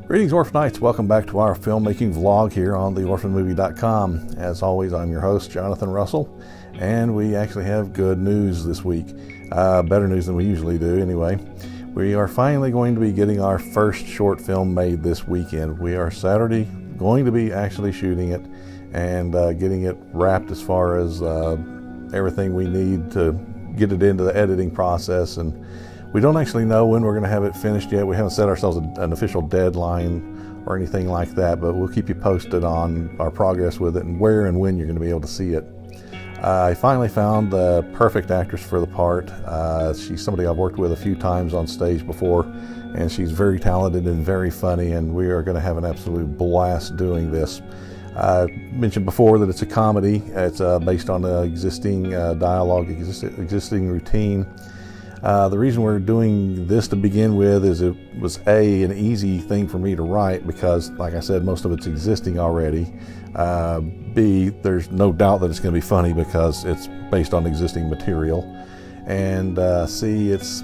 Greetings, Orphanites. Welcome back to our filmmaking vlog here on the orphanmovie.com. As always, I'm your host, Jonathan Russell, and we actually have good news this week. Better news than we usually do, anyway. We are finally going to be getting our first short film made this weekend. We are Saturday going to be actually shooting it and getting it wrapped as far as everything we need to get it into the editing process. And we don't actually know when we're going to have it finished yet. We haven't set ourselves an official deadline or anything like that, but we'll keep you posted on our progress with it and where and when you're going to be able to see it. I finally found the perfect actress for the part. She's somebody I've worked with a few times on stage before, and she's very talented and very funny, and we are going to have an absolute blast doing this. I mentioned before that it's a comedy. It's based on the existing dialogue, existing routine. The reason we're doing this to begin with is it was an easy thing for me to write because, like I said, most of it's existing already. B, there's no doubt that it's going to be funny because it's based on existing material. And C, it's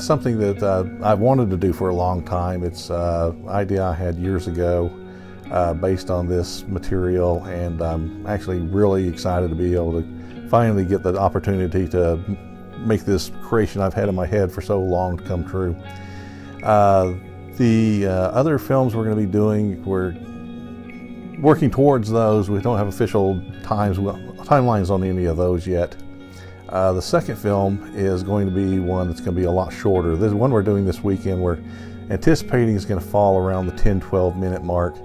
something that I've wanted to do for a long time. It's an idea I had years ago based on this material, and I'm actually really excited to be able to finally get the opportunity to make this creation I've had in my head for so long to come true. The other films we're going to be doing, we're working towards those. We don't have official timelines on any of those yet. The second film is going to be one that's going to be a lot shorter. This one we're doing this weekend, we're anticipating is going to fall around the 10-12 minute mark.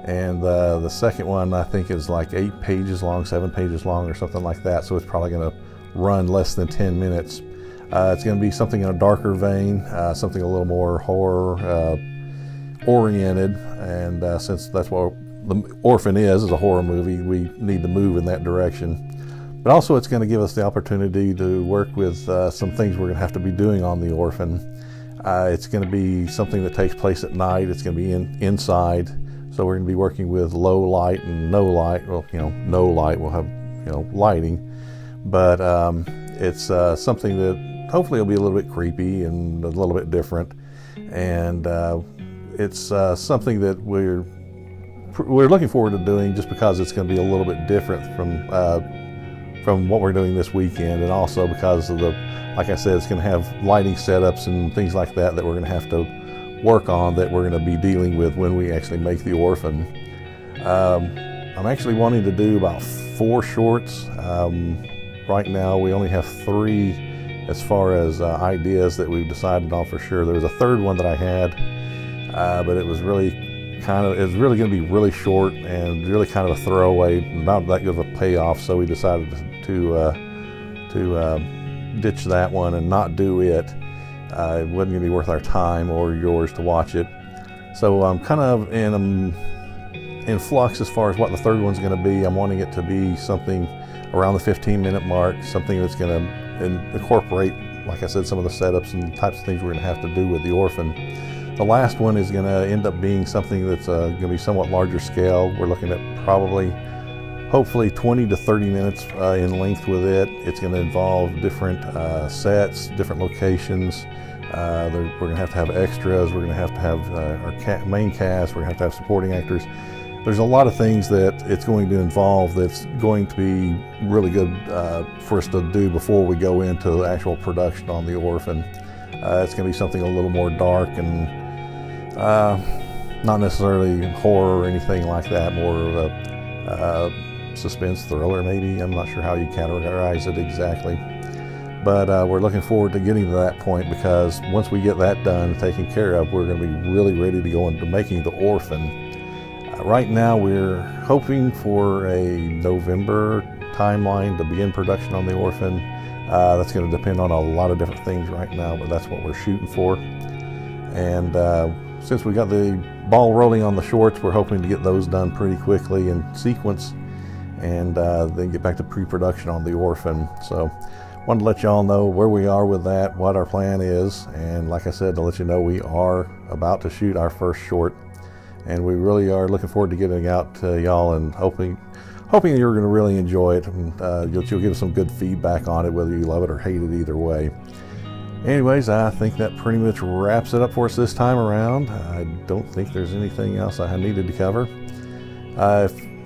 And the second one I think is like 8 pages long, 7 pages long or something like that. So it's probably going to run less than 10 minutes. It's going to be something in a darker vein, something a little more horror oriented, and since that's what the Orphan is a horror movie, we need to move in that direction. But also it's going to give us the opportunity to work with some things we're going to have to be doing on the Orphan. It's going to be something that takes place at night. It's going to be inside, so we're going to be working with low light and no light. Well, no light. We'll have lighting. But it's something that hopefully will be a little bit creepy and a little bit different, and it's something that we're looking forward to doing just because it's going to be a little bit different from what we're doing this weekend, and also because of like I said, it's going to have lighting setups and things like that we're going to have to work on, that we're going to be dealing with when we actually make the Orphan. I'm actually wanting to do about 4 shorts. Right now we only have 3 as far as ideas that we've decided on for sure. There was a third one that I had, but it was really going to be really short and really kind of a throwaway, not that good of a payoff, so we decided to ditch that one and not do it. It wasn't going to be worth our time or yours to watch it. So I'm kind of in flux as far as what the third one's going to be. I'm wanting it to be something around the 15-minute mark, something that's going to incorporate, like I said, some of the setups and types of things we're going to have to do with the Orphan. The last one is going to end up being something that's going to be somewhat larger scale. We're looking at hopefully 20 to 30 minutes in length with it. It's going to involve different sets, different locations. We're going to have extras. We're going to have our main cast. We're going to have supporting actors. There's a lot of things that it's going to involve that's going to be really good for us to do before we go into the actual production on the Orphan. It's going to be something a little more dark and not necessarily horror or anything like that, more of a suspense thriller maybe. I'm not sure how you categorize it exactly. But we're looking forward to getting to that point, because once we get that done, taken care of, we're going to be really ready to go into making the Orphan. Right now we're hoping for a November timeline to begin production on the Orphan. That's going to depend on a lot of different things right now, but that's what we're shooting for. And since we got the ball rolling on the shorts, we're hoping to get those done pretty quickly in sequence, and then get back to pre-production on the Orphan. So wanted to let y'all know where we are with that, what our plan is, and like I said, to let you know we are about to shoot our first short. And we really are looking forward to getting out to y'all, and hoping you're going to really enjoy it, and you'll give us some good feedback on it, whether you love it or hate it, either way. Anyways, I think that pretty much wraps it up for us this time around. I don't think there's anything else I needed to cover.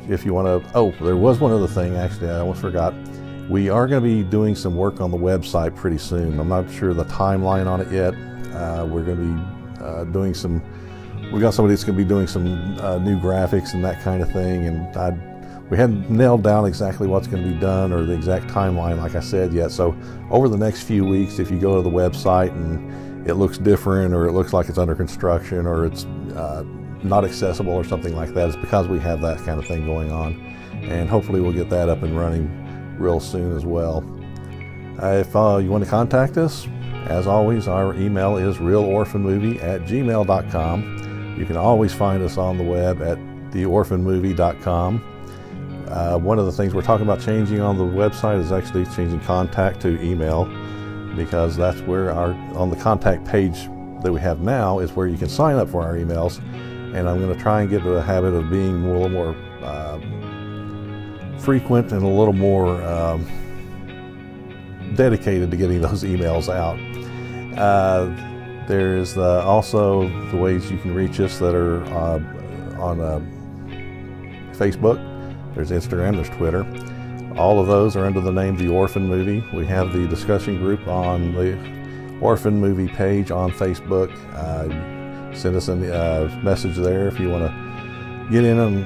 If you want to, oh, there was one other thing actually I almost forgot. We are going to be doing some work on the website pretty soon. I'm not sure the timeline on it yet. We're going to be doing some, we got somebody that's going to be doing some new graphics and that kind of thing, and we hadn't nailed down exactly what's going to be done or the exact timeline like I said yet. So over the next few weeks, if you go to the website and it looks different or it looks like it's under construction or it's not accessible or something like that, it's because we have that kind of thing going on, and hopefully we'll get that up and running real soon as well. If you want to contact us, as always, our email is realorphanmovie@gmail.com. You can always find us on the web at theorphanmovie.com. One of the things we're talking about changing on the website is actually changing contact to email, because that's where on the contact page that we have now is where you can sign up for our emails, and I'm going to try and get to a habit of being a little more frequent and a little more dedicated to getting those emails out. There's also the ways you can reach us that are on Facebook. There's Instagram, there's Twitter. All of those are under the name The Orphan Movie. We have the discussion group on the Orphan Movie page on Facebook. Send us a message there if you want to get in and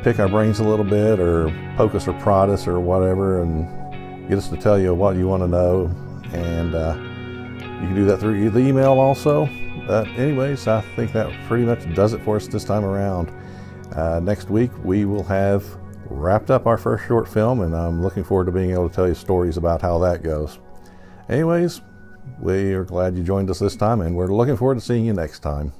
pick our brains a little bit, or poke us or prod us or whatever, and get us to tell you what you want to know. And you can do that through the email also. Anyways, I think that pretty much does it for us this time around. Next week we will have wrapped up our first short film, and I'm looking forward to being able to tell you stories about how that goes. Anyways, we are glad you joined us this time, and we're looking forward to seeing you next time.